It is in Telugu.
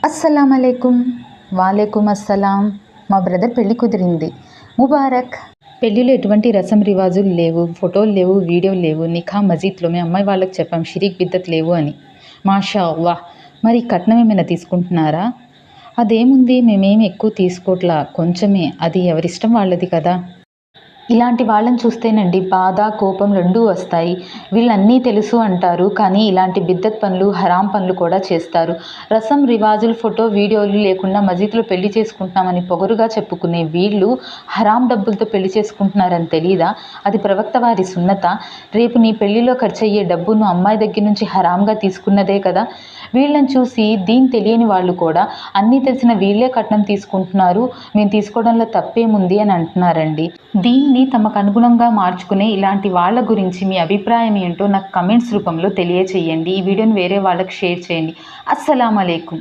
అస్సలాం అలైకుం. వాలేకుం అస్సలాం. మా బ్రదర్ పెళ్ళి కుదిరింది, ముబారక్. పెళ్ళిలో ఎటువంటి రసం రివాజులు లేవు, ఫోటోలు లేవు, వీడియోలు లేవు. నిఖా మజీద్లో మేము అమ్మాయి వాళ్ళకి చెప్పాం షిరీక్ బిద్దత్ లేవు అని. మాషా అల్లాహ్. మరి కట్నం ఏమైనా తీసుకుంటున్నారా? అదేముంది, మేమేమి ఎక్కువ తీసుకోవట్లా, కొంచెమే, అది ఎవరిష్టం వాళ్ళది కదా. ఇలాంటి వాళ్ళని చూస్తేనండి బాధ కోపం రెండూ వస్తాయి. వీళ్ళన్నీ తెలుసు అంటారు, కానీ ఇలాంటి బిద్దత్ పనులు హరాం పనులు కూడా చేస్తారు. రసం రివాజులు ఫోటో వీడియోలు లేకుండా మజీద్లో పెళ్లి చేసుకుంటున్నామని పొగరుగా చెప్పుకునే వీళ్ళు హరాం డబ్బులతో పెళ్లి చేసుకుంటున్నారని తెలీదా? అది ప్రవక్త వారి సున్నత. రేపు నీ పెళ్లిలో ఖర్చయ్యే డబ్బును అమ్మాయి దగ్గర నుంచి హరాంగా తీసుకున్నదే కదా. వీళ్ళని చూసి దీని తెలియని వాళ్ళు కూడా అన్నీ తెలిసిన వీళ్ళే కట్నం తీసుకుంటున్నారు, మేము తీసుకోవడంలో తప్పేముంది అని అంటున్నారండి. దీన్ని తమకు అనుగుణంగా మార్చుకునే ఇలాంటి వాళ్ళ గురించి మీ అభిప్రాయం ఏంటో నాకు కమెంట్స్ రూపంలో తెలియచేయండి. ఈ వీడియోని వేరే వాళ్ళకి షేర్ చేయండి. అస్సలాము అలైకుం.